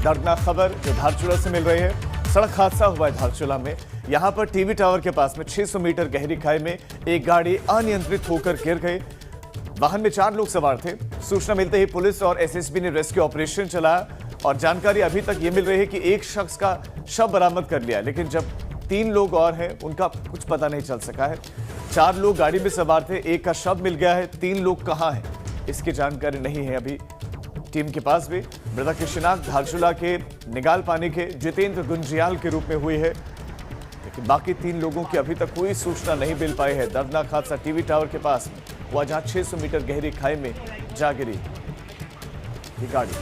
दर्दनाक खबर जो धारचूला से मिल रही है। सड़क हादसा हुआ है धारचूला में। यहां पर टीवी टावर के पास में 600 मीटर गहरी खाई में एक गाड़ी अनियंत्रित होकर गिर गई। वाहन में 4 लोग सवार थे। सूचना मिलते ही पुलिस और एसएसबी ने रेस्क्यू ऑपरेशन चलाया और जानकारी अभी तक ये मिल रही है कि एक शख्स का शव बरामद कर लिया, लेकिन जब 3 लोग और हैं उनका कुछ पता नहीं चल सका है। 4 लोग गाड़ी में सवार थे, एक का शव मिल गया है, 3 लोग कहां हैं इसकी जानकारी नहीं है अभी टीम के पास भी। मृतक की शिनाख्त धारचूला के निगाल पानी के जितेंद्र गुंजियाल के रूप में हुई है, लेकिन बाकी 3 लोगों की अभी तक कोई सूचना नहीं मिल पाई है। दर्दनाक हादसा टीवी टावर के पास में हुआ जहां 600 मीटर गहरी खाई में जा गिरी ये गाड़ी।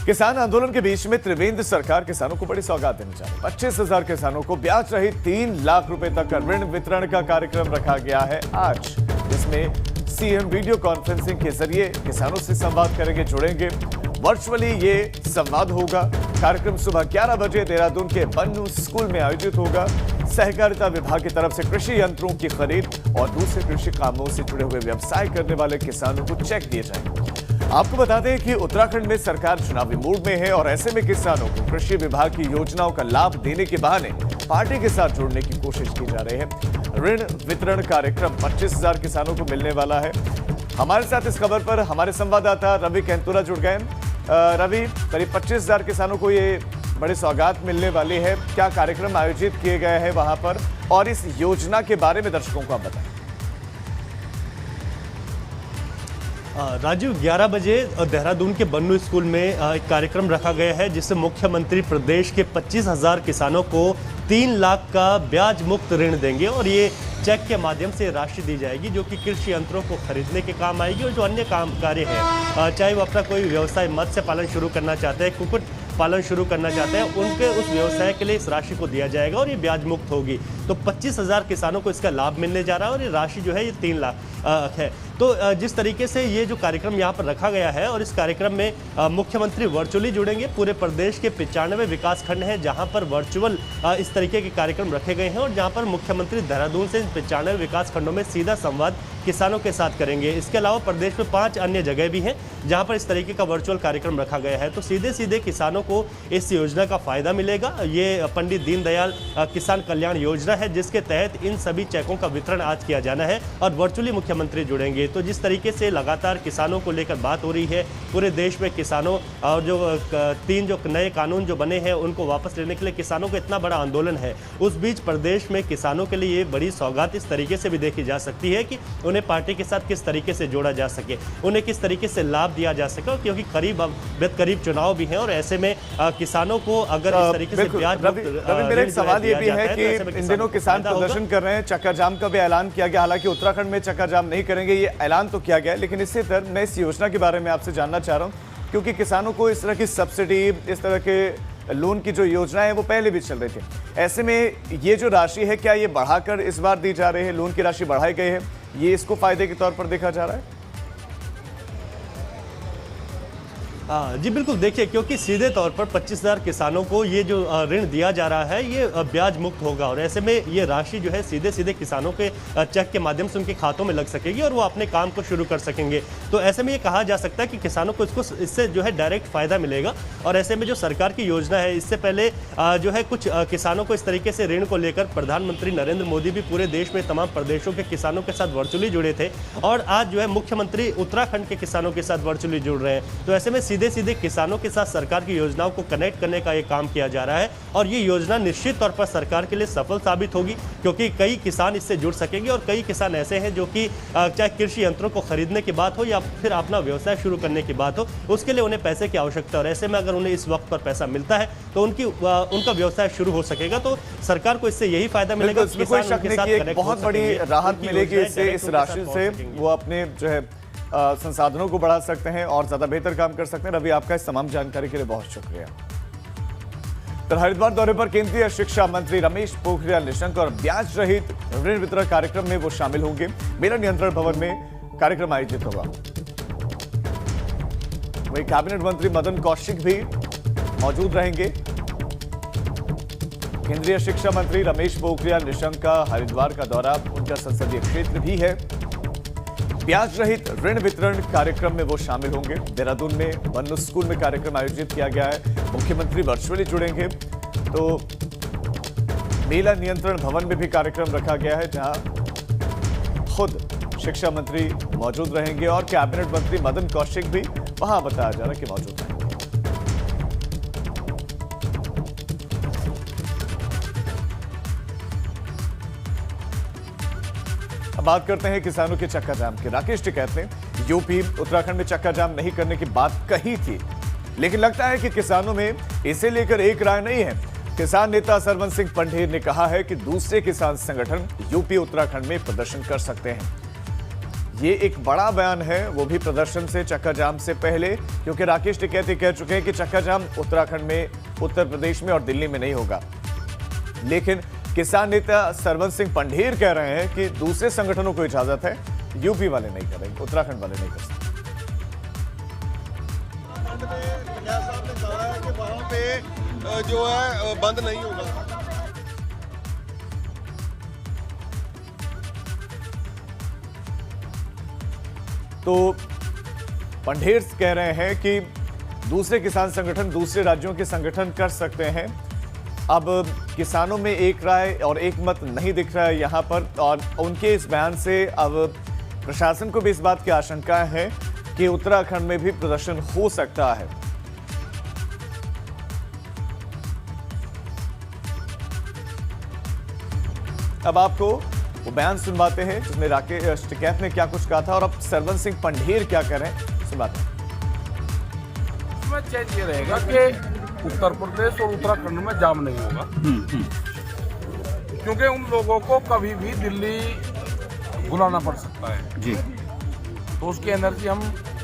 किसान आंदोलन के बीच में त्रिवेंद्र सरकार किसानों को बड़ी सौगात देने जा रही है। 25,000 किसानों को ब्याज रहित 3 लाख रुपए तक का ऋण वितरण का कार्यक्रम रखा गया है आज, जिसमें सीएम वीडियो कॉन्फ्रेंसिंग के जरिए किसानों से संवाद करेंगे, जुड़ेंगे। वर्चुअली ये संवाद होगा। कार्यक्रम सुबह 11 बजे देहरादून के बन्नू स्कूल में आयोजित होगा। सहकारिता विभाग की तरफ से कृषि यंत्रों की खरीद और दूसरे कृषि कामों से जुड़े हुए व्यवसाय करने वाले किसानों को चेक दिए जाएंगे। आपको बता दें कि उत्तराखंड में सरकार चुनावी मूड में है और ऐसे में किसानों को कृषि विभाग की योजनाओं का लाभ देने के बहाने पार्टी के साथ जोड़ने की कोशिश की जा रही है। ऋण वितरण कार्यक्रम 25,000 किसानों को मिलने वाला है। हमारे साथ इस खबर पर हमारे संवाददाता रवि कैंतुरा जुड़ गए। रवि, करीब 25,000 किसानों को ये बड़ी सौगात मिलने वाली है। क्या कार्यक्रम आयोजित किए गए हैं वहां पर, और इस योजना के बारे में दर्शकों को आप बताएं। राजीव, 11 बजे देहरादून के बन्नू स्कूल में एक कार्यक्रम रखा गया है, जिससे मुख्यमंत्री प्रदेश के 25,000 किसानों को 3 लाख का ब्याज मुक्त ऋण देंगे और ये चेक के माध्यम से राशि दी जाएगी, जो कि कृषि यंत्रों को खरीदने के काम आएगी और जो अन्य काम कार्य है, चाहे वो अपना कोई व्यवसाय मत्स्य पालन शुरू करना चाहते हैं, कुक्कुट पालन शुरू करना चाहते हैं, उनके उस व्यवसाय के लिए इस राशि को दिया जाएगा और ये ब्याज मुक्त होगी। तो 25,000 किसानों को इसका लाभ मिलने जा रहा है और ये राशि जो है ये 3 लाख है। तो जिस तरीके से ये जो कार्यक्रम यहाँ पर रखा गया है और इस कार्यक्रम में मुख्यमंत्री वर्चुअली जुड़ेंगे। पूरे प्रदेश के 95 विकास खंड हैं जहाँ पर वर्चुअल इस तरीके के कार्यक्रम रखे गए हैं और जहाँ पर मुख्यमंत्री देहरादून से 95 विकास खंडों में सीधा संवाद किसानों के साथ करेंगे। इसके अलावा प्रदेश में 5 अन्य जगह भी हैं जहाँ पर इस तरीके का वर्चुअल कार्यक्रम रखा गया है। तो सीधे सीधे किसानों को इस योजना का फायदा मिलेगा। ये पंडित दीनदयाल किसान कल्याण योजना है, जिसके तहत इन सभी चेकों का वितरण आज किया जाना है और वर्चुअली मुख्यमंत्री जुड़ेंगे। तो जिस तरीके से लगातार किसानों को लेकर बात हो रही है, पूरे देश में किसानों और जो 3 जो नए कानून जो बने हैं उनको वापस लेने के लिए किसानों का इतना बड़ा आंदोलन है, उस बीच प्रदेश में किसानों के लिए ये बड़ी सौगात इस तरीके से भी देखी जा सकती है कि उन्हें पार्टी के साथ किस तरीके से जोड़ा जा सके, उन्हें किस तरीके से लाभ दिया जा सके, क्योंकि करीब चुनाव भी हैं और ऐसे में किसानों को अगर इस तरीके से ब्याज मेरा एक सवाल ये भी है कि इन दिनों किसान प्रदर्शन कर रहे हैं, चक्का जाम का भी ऐलान किया गया। हालांकि उत्तराखंड में चक्का जाम नहीं करेंगे ये ऐलान तो किया गया, लेकिन इससे तरह मैं इस योजना के बारे में आपसे जानना चाह रहा हूँ, क्योंकि किसानों को इस तरह की सब्सिडी, इस तरह के लोन की जो योजना है वो पहले भी चल रही थी। ऐसे में ये जो राशि है, क्या ये बढ़ाकर इस बार दी जा रही है? लोन की राशि बढ़ाई गई है, ये इसको फायदे के तौर पर देखा जा रहा है? जी बिल्कुल, देखिए, क्योंकि सीधे तौर पर 25,000 किसानों को ये जो ऋण दिया जा रहा है ये ब्याज मुक्त होगा और ऐसे में ये राशि जो है सीधे सीधे किसानों के चेक के माध्यम से उनके खातों में लग सकेगी और वो अपने काम को शुरू कर सकेंगे। तो ऐसे में ये कहा जा सकता है कि किसानों को इससे जो है डायरेक्ट फायदा मिलेगा। और ऐसे में जो सरकार की योजना है, इससे पहले जो है कुछ किसानों को इस तरीके से ऋण को लेकर प्रधानमंत्री नरेंद्र मोदी भी पूरे देश में तमाम प्रदेशों के किसानों के साथ वर्चुअली जुड़े थे और आज जो है मुख्यमंत्री उत्तराखंड के किसानों के साथ वर्चुअली जुड़ रहे हैं। तो ऐसे में सीधे सीधे किसानों के साथ सरकार की योजनाओं को कनेक्ट करने का ये काम किया जा रहा है और ये योजना निश्चित तौर पर सरकार के लिए सफल साबित होगी, क्योंकि कई किसान इससे जुड़ सकेंगे और कई किसान ऐसे हैं जो कि चाहे कृषि यंत्रों को खरीदने की बात हो या फिर अपना व्यवसाय शुरू करने की बात हो, उसके लिए उन्हें पैसे की आवश्यकता है और ऐसे में अगर उन्हें इस वक्त पर पैसा मिलता है तो उनका व्यवसाय शुरू हो सकेगा। तो सरकार को इससे यही फायदा मिलेगा, बहुत बड़ी राहत मिलेगी इससे, इस राशि से वो अपने जो है संसाधनों को बढ़ा सकते हैं और ज्यादा बेहतर काम कर सकते हैं। रवि, आपका इस तमाम जानकारी के लिए बहुत शुक्रिया। तो हरिद्वार दौरे पर केंद्रीय शिक्षा मंत्री रमेश पोखरियाल निशंक और ब्याज रहित ऋण वितरण कार्यक्रम में वो शामिल होंगे। मेला नियंत्रण भवन में कार्यक्रम आयोजित होगा। वहीं कैबिनेट मंत्री मदन कौशिक भी मौजूद रहेंगे। केंद्रीय शिक्षा मंत्री रमेश पोखरियाल निशंक का हरिद्वार का दौरा, उनका संसदीय क्षेत्र भी है। ब्याज रहित ऋण वितरण कार्यक्रम में वो शामिल होंगे। देहरादून में बन्नू स्कूल में कार्यक्रम आयोजित किया गया है। मुख्यमंत्री वर्चुअली जुड़ेंगे। तो मेला नियंत्रण भवन में भी कार्यक्रम रखा गया है, जहां खुद शिक्षा मंत्री मौजूद रहेंगे और कैबिनेट मंत्री मदन कौशिक भी वहां बताया जा रहा है कि मौजूद रहेंगे। अब बात करते हैं किसानों के चक्का जाम की। राकेश टिकैत ने यूपी उत्तराखंड में चक्का जाम नहीं करने की बात कही थी, लेकिन लगता है कि किसानों में इसे लेकर एक राय नहीं है। किसान नेता सरवन सिंह पंढेर ने कहा है कि दूसरे किसान संगठन यूपी उत्तराखंड में प्रदर्शन कर सकते हैं। ये एक बड़ा बयान है, वो भी प्रदर्शन से, चक्का जाम से पहले, क्योंकि राकेश टिकैत कह चुके हैं कि चक्का जाम उत्तराखंड में, उत्तर प्रदेश में और दिल्ली में नहीं होगा। लेकिन किसान नेता सरवन सिंह पंढेर कह रहे हैं कि दूसरे संगठनों को इजाजत है, यूपी वाले नहीं करेंगे, उत्तराखंड वाले नहीं कर सकते। साहब ने कहा है कि वहां पे जो है बंद नहीं होगा। तो पंढेर कह रहे हैं कि दूसरे किसान संगठन, दूसरे राज्यों के संगठन कर सकते हैं। अब किसानों में एक राय और एक मत नहीं दिख रहा है यहां पर, और उनके इस बयान से अब प्रशासन को भी इस बात की आशंका है कि उत्तराखंड में भी प्रदर्शन हो सकता है। अब आपको वो बयान सुनवाते हैं जिसमें राकेश टिकैत ने क्या कुछ कहा था और अब सरवन सिंह पंढेर क्या कह रहे हैं, सुनवाते हैं। इसमें चेंज ये रहेगा कि उत्तर प्रदेश और उत्तराखंड में जाम नहीं होगा, क्योंकि उन लोगों को कभी भी दिल्ली बुलाना पड़ सकता है जी। तो उसकी एनर्जी हम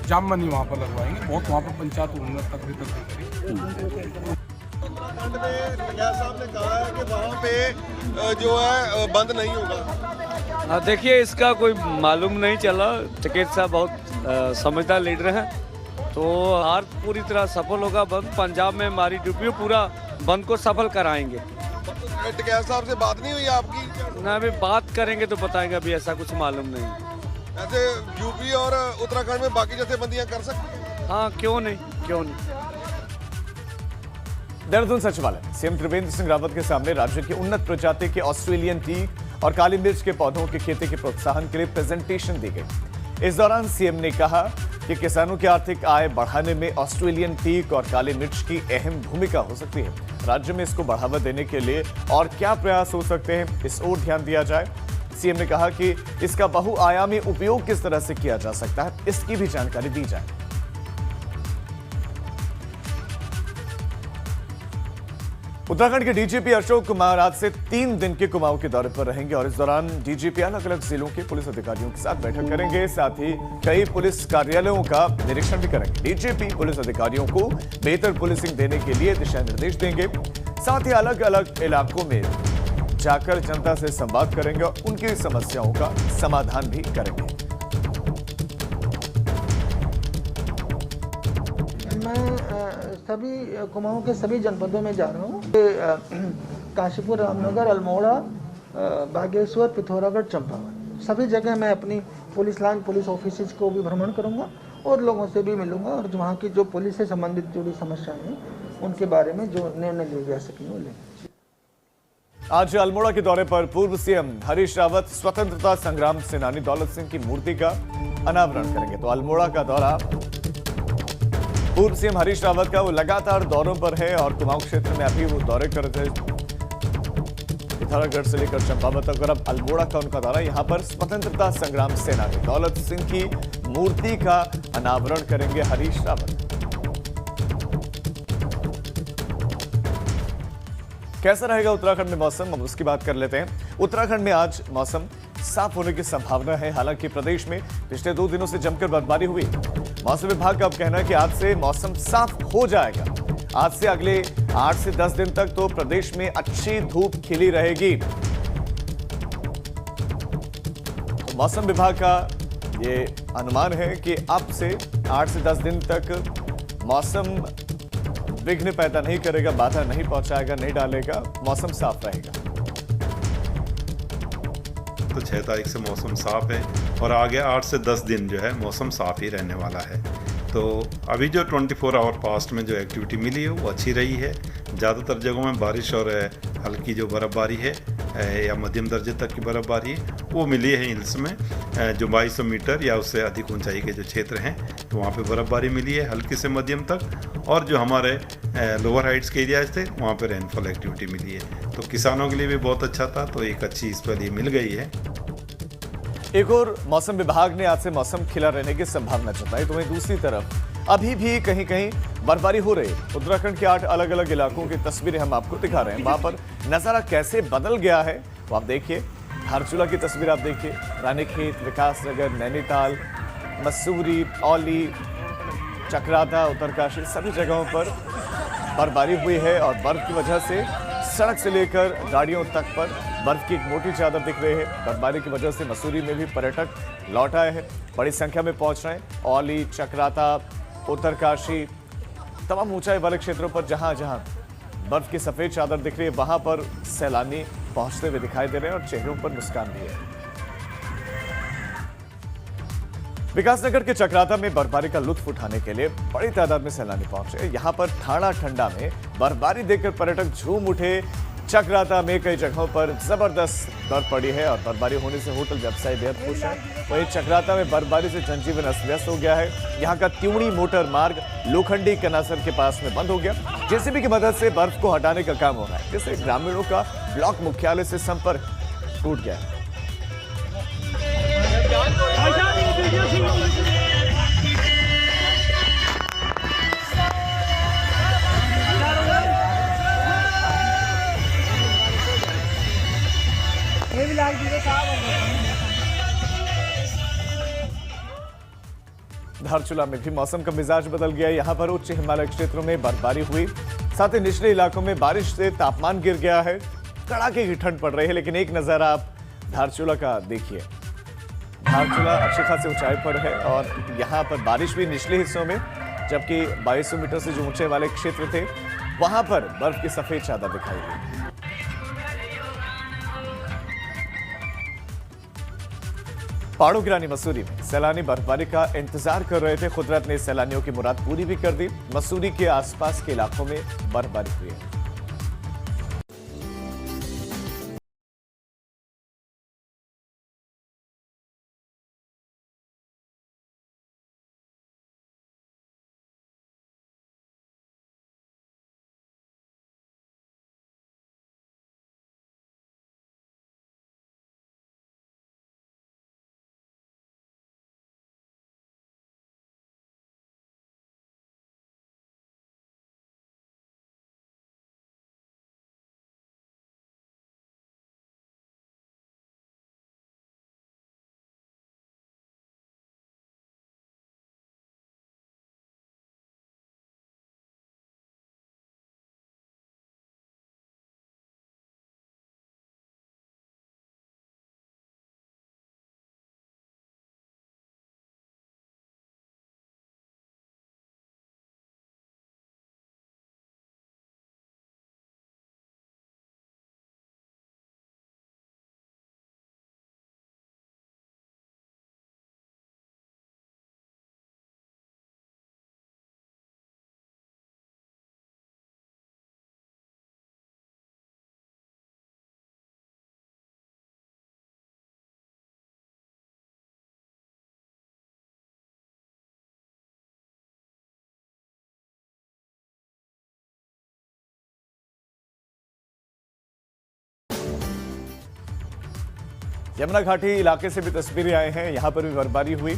जाम में नहीं वहाँ पर लगवाएंगे, बहुत वहाँ पर पंचायत उन्नत तक भी करेंगे। उत्तराखंड में पंजाब साहब ने कहा है कि वहाँ पे जो है बंद नहीं होगा। देखिए, इसका कोई मालूम नहीं चला। टिकैत साहब बहुत समझदार लीडर हैं, तो हार पूरी तरह सफल होगा बंद। पंजाब में हमारी ड्यूटी पूरा बंद को सफल कराएंगे। टिकैत साहब से बात नहीं हुई आपकी? ना, अभी बात करेंगे तो बताएंगे, अभी ऐसा कुछ मालूम नहीं। ऐसे यूपी और उत्तराखंड में बाकी जथेबंदियां कर सकते हैं? हाँ, क्यों नहीं, क्यों नहीं। देहरादून सचिवालय में सीएम त्रिवेंद्र सिंह रावत के सामने राज्य की उन्नत प्रजाति के ऑस्ट्रेलियन टीक और काली मिर्च के पौधों की खेती के प्रोत्साहन के लिए प्रेजेंटेशन दी गई। इस दौरान सीएम ने कहा कि किसानों की आर्थिक आय बढ़ाने में ऑस्ट्रेलियन टीक और काली मिर्च की अहम भूमिका हो सकती है। राज्य में इसको बढ़ावा देने के लिए और क्या प्रयास हो सकते हैं, इस ओर ध्यान दिया जाए। सीएम ने कहा कि इसका बहुआयामी उपयोग किस तरह से किया जा सकता है, इसकी भी जानकारी दी जाए। उत्तराखंड के डीजीपी अशोक कुमार आज से 3 दिन के कुमाऊं के दौरे पर रहेंगे और इस दौरान डीजीपी अलग अलग जिलों के पुलिस अधिकारियों के साथ बैठक करेंगे। साथ ही कई पुलिस कार्यालयों का निरीक्षण भी करेंगे। डीजीपी पुलिस अधिकारियों को बेहतर पुलिसिंग देने के लिए दिशा निर्देश देंगे। साथ ही अलग अलग इलाकों में जाकर जनता से संवाद करेंगे और उनकी समस्याओं का समाधान भी करेंगे। सभी कुमाऊं के सभी जनपदों में जा रहा हूँ। काशीपुर, रामनगर, अल्मोड़ा, बागेश्वर, पिथौरागढ़, चंपावत, सभी जगह मैं अपनी पुलिस लाइन, पुलिस ऑफिस को भी भ्रमण करूँगा और लोगों से भी मिलूंगा और वहाँ की जो पुलिस से संबंधित जुड़ी समस्याएं हैं उनके बारे में जो निर्णय लिए जा सकें वो लेंगे। आज अल्मोड़ा के दौरे पर पूर्व सीएम हरीश रावत स्वतंत्रता संग्राम सेनानी दौलत सिंह की मूर्ति का अनावरण करेंगे। तो अल्मोड़ा का दौरा पूर्व सीएम हरीश रावत का, वो लगातार दौरों पर है और कुमाऊं क्षेत्र में अभी वो दौरे कर रहे थे, पिथौरागढ़ से लेकर चंपावत तक, और अब अल्मोड़ा का उनका दौरा। यहां पर स्वतंत्रता संग्राम सेनानी दौलत सिंह की मूर्ति का अनावरण करेंगे हरीश रावत। कैसा रहेगा उत्तराखंड में मौसम, हम उसकी बात कर लेते हैं। उत्तराखंड में आज मौसम साफ होने की संभावना है। हालांकि प्रदेश में पिछले 2 दिनों से जमकर बर्फबारी हुई। मौसम विभाग का अब कहना है कि आज से मौसम साफ हो जाएगा। आज से अगले 8 से 10 दिन तक तो प्रदेश में अच्छी धूप खिली रहेगी। तो मौसम विभाग का ये अनुमान है कि अब से 8 से 10 दिन तक मौसम विघ्न पैदा नहीं करेगा, बाधा नहीं पहुंचाएगा, नहीं डालेगा, मौसम साफ रहेगा। तो 6 तारीख से मौसम साफ़ है और आगे 8 से 10 दिन जो है मौसम साफ़ ही रहने वाला है। तो अभी जो 24 आवर पास्ट में जो एक्टिविटी मिली है वो अच्छी रही है। ज़्यादातर जगहों में बारिश और हल्की जो बर्फ़बारी है या मध्यम दर्जे तक की बर्फ़बारी है वो मिली है हिल्स में, जो 2200 मीटर या उससे अधिक ऊंचाई के जो क्षेत्र हैं तो वहाँ पे बर्फ़बारी मिली है हल्की से मध्यम तक, और जो हमारे लोअर हाइट्स के एरियाज थे वहाँ पे रेनफॉल एक्टिविटी मिली है। तो किसानों के लिए भी बहुत अच्छा था, तो एक अच्छी इस पर मिल गई है। एक और मौसम विभाग ने आज से मौसम खिला रहने की संभावना जताई, तो वहीं दूसरी तरफ अभी भी कहीं कहीं बर्फबारी हो रही है। उत्तराखंड के 8 अलग अलग इलाकों की तस्वीरें हम आपको दिखा रहे हैं। वहां पर नजारा कैसे बदल गया है वो आप देखिए। धारचूला की तस्वीर आप देखिए, रानीखेत, विकासनगर, नैनीताल, मसूरी, औली, चक्राता, उत्तरकाशी सभी जगहों पर बर्फबारी हुई है और बर्फ की वजह से सड़क से लेकर गाड़ियों तक पर बर्फ की एक मोटी चादर दिख रही है। बर्फबारी की वजह से मसूरी में भी पर्यटक लौट आए हैं, बड़ी संख्या में पहुंच रहे हैं। औली, चक्राता, उत्तरकाशी, तमाम ऊंचाई वाले क्षेत्रों पर जहां जहां बर्फ की सफेद चादर दिख रही है वहां पर सैलानी पहुंचते हुए दिखाई दे रहे हैं और चेहरों पर मुस्कान भी है। विकासनगर के चक्राता में बर्फबारी का लुत्फ उठाने के लिए बड़ी तादाद में सैलानी पहुंचे। यहां पर ठाणा ठंडा में बर्फबारी देखकर पर्यटक झूम उठे। चक्राता में कई जगहों पर जबरदस्त बर्फ पड़ी है और बर्फबारी होने से होटल व्यवसायी बेहद खुश हैं। वहीं चक्राता में बर्फबारी से जनजीवन अस्त व्यस्त हो गया है। यहाँ का त्यूणी मोटर मार्ग लोखंडी कनासर के पास में बंद हो गया। जेसीबी की मदद से बर्फ को हटाने का काम हो रहा है, जिससे ग्रामीणों का ब्लॉक मुख्यालय से संपर्क टूट गया है। धारचूला में भी मौसम का मिजाज बदल गया। यहाँ पर उच्च हिमालय क्षेत्रों में बर्फबारी हुई, साथ ही निचले इलाकों में बारिश से तापमान गिर गया है। कड़ाके की ठंड पड़ रही है, लेकिन एक नजर आप धारचूला का देखिए। धारचूला अच्छी खासी ऊंचाई पर है और यहाँ पर बारिश भी निचले हिस्सों में, जबकि 2200 मीटर से जो ऊंचे वाले क्षेत्र थे वहां पर बर्फ की सफेद चादर दिखाई दी। पहाड़ों की रानी मसूरी में सैलानी बर्फबारी का इंतजार कर रहे थे। कुदरत ने सैलानियों की मुराद पूरी भी कर दी। मसूरी के आसपास के इलाकों में बर्फबारी हुई है। यमुना घाटी इलाके से भी तस्वीरें आए हैं। यहां पर भी बर्फबारी हुई।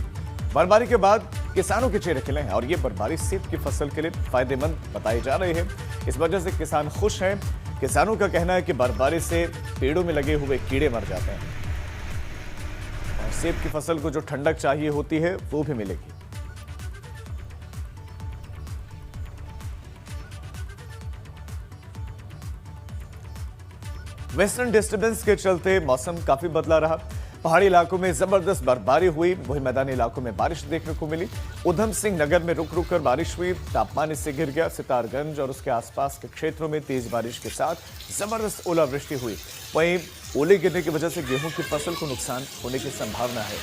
बर्फबारी के बाद किसानों के चेहरे खिले हैं और ये बर्फबारी सेब की फसल के लिए फायदेमंद बताई जा रही है। इस वजह से किसान खुश हैं। किसानों का कहना है कि बर्फबारी से पेड़ों में लगे हुए कीड़े मर जाते हैं और सेब की फसल को जो ठंडक चाहिए होती है वो भी मिलेगी। वेस्टर्न डिस्टर्बेंस के चलते मौसम काफी बदला रहा। पहाड़ी इलाकों में जबरदस्त बर्फबारी हुई, वहीं मैदानी इलाकों में बारिश देखने को मिली। उधम सिंह नगर में रुक रुक कर बारिश हुई, तापमान इससे गिर गया। सितारगंज और उसके आसपास के क्षेत्रों में तेज बारिश के साथ जबरदस्त ओलावृष्टि हुई। वहीं ओले गिरने की वजह से गेहूं की फसल को नुकसान होने की संभावना है।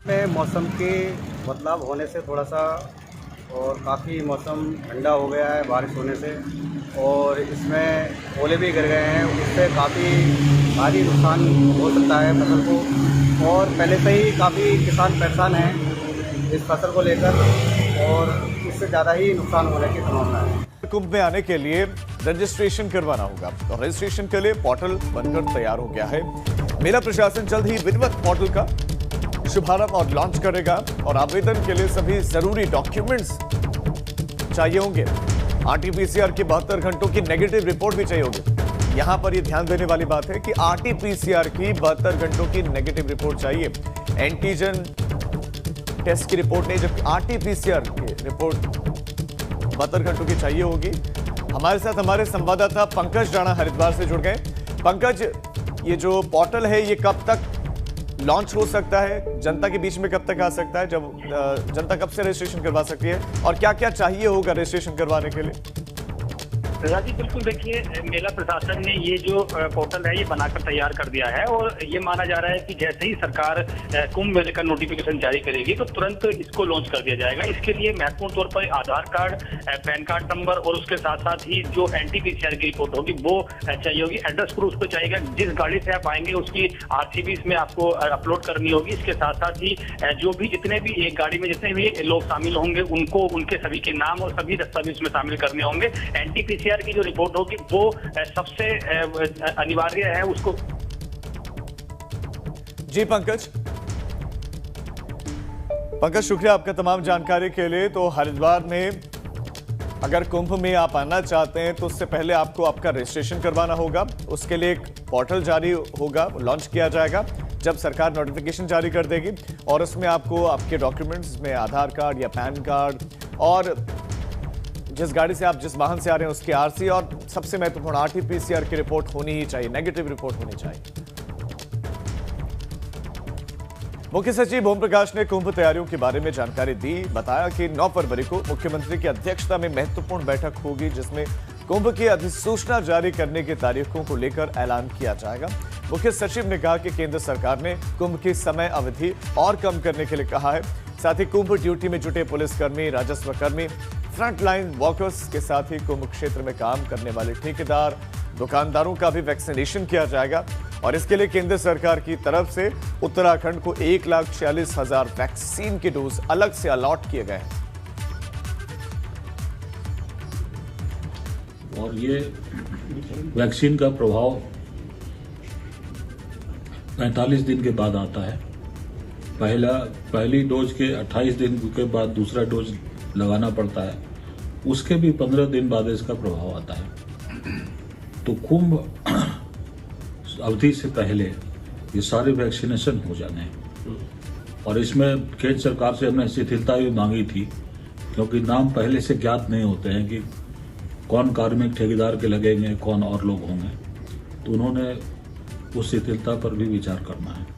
में मौसम के बदलाव होने से थोड़ा सा और काफ़ी मौसम ठंडा हो गया है बारिश होने से, और इसमें ओले भी गिर गए हैं। उससे काफ़ी भारी नुकसान हो सकता है फसल को, और पहले से ही काफ़ी किसान परेशान हैं इस फसल को लेकर, और इससे ज़्यादा ही नुकसान होने की संभावना है। कुंभ में आने के लिए रजिस्ट्रेशन करवाना होगा और रजिस्ट्रेशन के लिए पोर्टल बनकर तैयार हो गया है। मेला प्रशासन जल्द ही विधिवत पोर्टल का शुभारंभ और लॉन्च करेगा और आवेदन के लिए सभी जरूरी डॉक्यूमेंट्स चाहिए होंगे। आरटीपीसीआर की 72 घंटों की नेगेटिव रिपोर्ट भी चाहिए होगी। यहां पर यह ध्यान देने वाली बात है कि आरटीपीसीआर की 72 घंटों की नेगेटिव रिपोर्ट चाहिए, एंटीजन टेस्ट की रिपोर्ट नहीं, जबकि आरटीपीसीआर की रिपोर्ट 72 घंटों की चाहिए होगी। हमारे साथ हमारे संवाददाता पंकज राणा हरिद्वार से जुड़ गए। पंकज, ये जो पोर्टल है ये कब तक लॉन्च हो सकता है, जनता के बीच में कब तक आ सकता है, जब जनता कब से रजिस्ट्रेशन करवा सकती है, और क्या क्या चाहिए होगा रजिस्ट्रेशन करवाने के लिए? राजीव, बिल्कुल देखिए, मेला प्रशासन ने ये जो पोर्टल है ये बनाकर तैयार कर दिया है, और ये माना जा रहा है कि जैसे ही सरकार कुंभ मेले का नोटिफिकेशन जारी करेगी तो तुरंत इसको लॉन्च कर दिया जाएगा। इसके लिए महत्वपूर्ण तौर पर आधार कार्ड, पैन कार्ड नंबर और उसके साथ साथ ही जो एनटीपीसीआर की रिपोर्ट होगी वो चाहिए होगी। एड्रेस प्रूफ पे चाहिएगा, जिस गाड़ी से आप आएंगे उसकी आरसीबी इसमें आपको अपलोड करनी होगी। इसके साथ साथ ही जो भी जितने भी एक गाड़ी में जितने भी लोग शामिल होंगे उनको उनके सभी के नाम और सभी दस्तावेज उसमें शामिल करने होंगे। एनटीपीसीआर की जो रिपोर्ट होगी वो सबसे अनिवार्य है उसको। जी पंकज, शुक्रिया आपका तमाम जानकारी के लिए। तो हरिद्वार में अगर कुंभ में आप आना चाहते हैं तो उससे पहले आपको आपका रजिस्ट्रेशन करवाना होगा। उसके लिए एक पोर्टल जारी होगा, लॉन्च किया जाएगा जब सरकार नोटिफिकेशन जारी कर देगी, और उसमें आपको आपके डॉक्यूमेंट्स में आधार कार्ड या पैन कार्ड और जिस गाड़ी से आप जिस वाहन से आ रहे हैं उसकी आरसी और सबसे महत्वपूर्ण आरटीपीसीआर की रिपोर्ट होनी ही चाहिए, नेगेटिव रिपोर्ट होनी चाहिए। मुख्य सचिव ओम प्रकाश ने कुंभ तैयारियों के बारे में जानकारी दी। बताया कि 9 फरवरी को मुख्यमंत्री की अध्यक्षता में महत्वपूर्ण बैठक होगी जिसमें कुंभ की अधिसूचना जारी करने की तारीखों को लेकर ऐलान किया जाएगा। मुख्य सचिव ने कहा कि केंद्र सरकार ने कुंभ की समय अवधि और कम करने के लिए कहा है। साथ ही कुंभ ड्यूटी में जुटे पुलिसकर्मी, राजस्व कर्मी, फ्रंटलाइन वर्कर्स के साथ ही कुंभ क्षेत्र में काम करने वाले ठेकेदार, दुकानदारों का भी वैक्सीनेशन किया जाएगा, और इसके लिए केंद्र सरकार की तरफ से उत्तराखंड को 1,46,000 वैक्सीन के डोज अलग से अलॉट किए गए हैं। और ये वैक्सीन का प्रभाव 45 दिन के बाद आता है। पहली डोज के 28 दिन के बाद दूसरा डोज लगाना पड़ता है, उसके भी 15 दिन बाद इसका प्रभाव आता है। तो कुंभ अवधि से पहले ये सारे वैक्सीनेशन हो जाने हैं, और इसमें केंद्र सरकार से हमने शिथिलता भी मांगी थी, क्योंकि नाम पहले से ज्ञात नहीं होते हैं कि कौन कार्मिक ठेकेदार के लगेंगे, कौन और लोग होंगे, तो उन्होंने उस शिथिलता पर भी विचार करना है।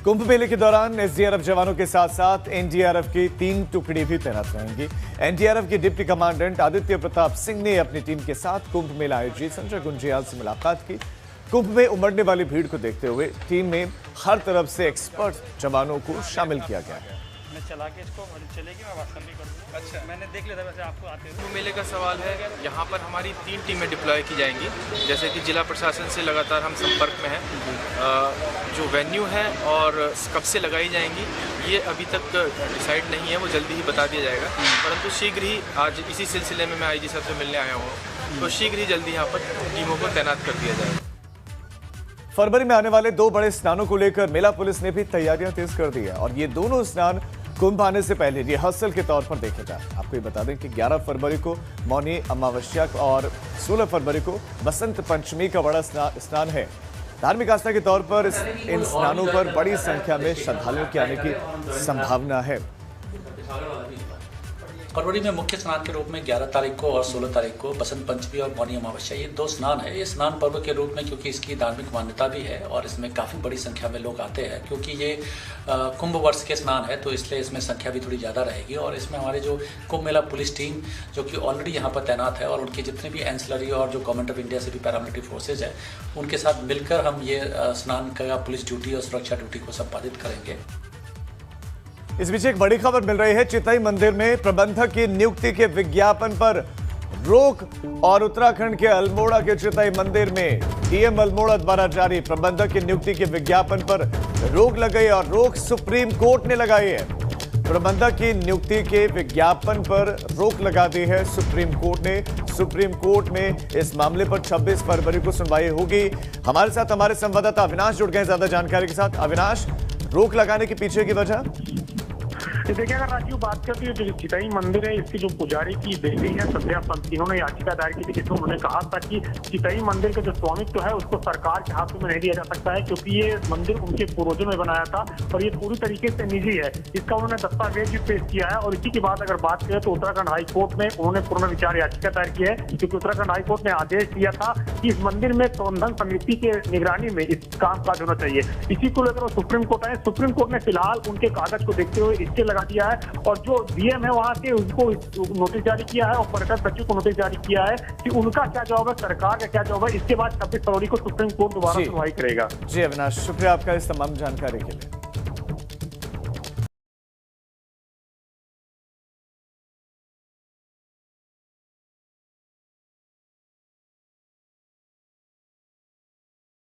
कुंभ मेले के दौरान एसडीआरएफ जवानों के साथ साथ एनडीआरएफ की 3 टुकड़ी भी तैनात रहेंगी। एनडीआरएफ के डिप्टी कमांडेंट आदित्य प्रताप सिंह ने अपनी टीम के साथ कुंभ मेला आयोजित संजय गुंजियाल से मुलाकात की। कुंभ में उमड़ने वाली भीड़ को देखते हुए टीम में हर तरफ से एक्सपर्ट जवानों को शामिल किया गया है। मैं चला के इसको चलेगी, मैं वास्तव भी करूँगा। अच्छा, मैंने देख लिया था वैसे आपको आते हुए। कुंभ मेले का सवाल है, यहाँ पर हमारी 3 टीमें डिप्लॉय की जाएंगी। जैसे कि जिला प्रशासन से लगातार हम संपर्क में हैं। जो वेन्यू है और कब से लगाई जाएंगी ये अभी तक डिसाइड नहीं है, वो जल्दी ही बता दिया जाएगा। परंतु शीघ्र ही, आज इसी सिलसिले में मैं आईजी साहब से मिलने आया हूँ, तो शीघ्र ही जल्दी यहाँ पर टीमों को तैनात कर दिया जाएगा। फरवरी में आने वाले 2 बड़े स्नानों को लेकर मेला पुलिस ने भी तैयारियां तेज कर दी है, और ये दोनों स्नान कुंभ आने से पहले रिहर्सल के तौर पर देखे जाए। आपको ये बता दें कि 11 फरवरी को मौनी अमावस्या और 16 फरवरी को बसंत पंचमी का बड़ा स्नान है। धार्मिक आस्था के तौर पर इन स्नानों पर बड़ी संख्या में श्रद्धालुओं के आने की संभावना है। फरवरी में मुख्य स्नान के रूप में 11 तारीख को और 16 तारीख को बसंत पंचमी और मौनी अमावस्या, ये 2 स्नान है। ये स्नान पर्व के रूप में क्योंकि इसकी धार्मिक मान्यता भी है और इसमें काफ़ी बड़ी संख्या में लोग आते हैं, क्योंकि ये कुंभ वर्ष के स्नान है, तो इसलिए इसमें संख्या भी थोड़ी ज़्यादा रहेगी। और इसमें हमारे जो कुंभ मेला पुलिस टीम जो कि ऑलरेडी यहाँ पर तैनात है और उनके जितने भी एंसिलरी और जो गवर्नमेंट ऑफ इंडिया से भी पैरामिलिट्री फोर्सेज है, उनके साथ मिलकर हम ये स्नान का पुलिस ड्यूटी और सुरक्षा ड्यूटी को संपादित करेंगे। इस बीच एक बड़ी खबर मिल रही है। चितई मंदिर में प्रबंधक की नियुक्ति के विज्ञापन पर रोक और उत्तराखंड के अल्मोड़ा के चितई मंदिर में डीएम अल्मोड़ा द्वारा जारी प्रबंधक की नियुक्ति के विज्ञापन पर रोक लगाई और रोक सुप्रीम कोर्ट ने लगाई है। प्रबंधक की नियुक्ति के विज्ञापन पर रोक लगा दी है सुप्रीम कोर्ट ने। सुप्रीम कोर्ट में इस मामले पर 26 फरवरी को सुनवाई होगी। हमारे साथ हमारे संवाददाता अविनाश जुड़ गए ज्यादा जानकारी के साथ। अविनाश, रोक लगाने के पीछे की वजह? देखिए, अगर राजीव बात करती है, जो चितई मंदिर है इसकी जो पुजारी की बेटी है संध्या पंत, इन्होंने याचिका दायर की थी, जिसमें उन्होंने कहा था कि चितई मंदिर का जो स्वामित्व है उसको सरकार के हाथ में नहीं दिया जा सकता है, क्योंकि ये मंदिर उनके पूर्वजों ने बनाया था और ये पूरी तरीके से निजी है। इसका उन्होंने दस्तावेज भी पेश किया है। और इसी के बाद अगर बात करें तो उत्तराखंड हाईकोर्ट में उन्होंने पुनर्विचार याचिका दायर की है, क्योंकि उत्तराखंड हाईकोर्ट ने आदेश दिया था कि इस मंदिर में प्रबंधन समिति के निगरानी में इस काम काज होना चाहिए। इसी को लेकर सुप्रीम कोर्ट आए। सुप्रीम कोर्ट ने फिलहाल उनके कागज को देखते हुए स्टे लगा दिया है और जो डीएम है वहां के उनको नोटिस जारी किया है और पर्यटन सचिव को नोटिस जारी किया है कि उनका क्या जवाब है, सरकार का क्या जवाब है। इसके बाद 26 फरवरी को सुप्रीम कोर्ट दोबारा सुनवाई करेगा। जी अविनाश, शुक्रिया आपका इस तमाम जानकारी के लिए।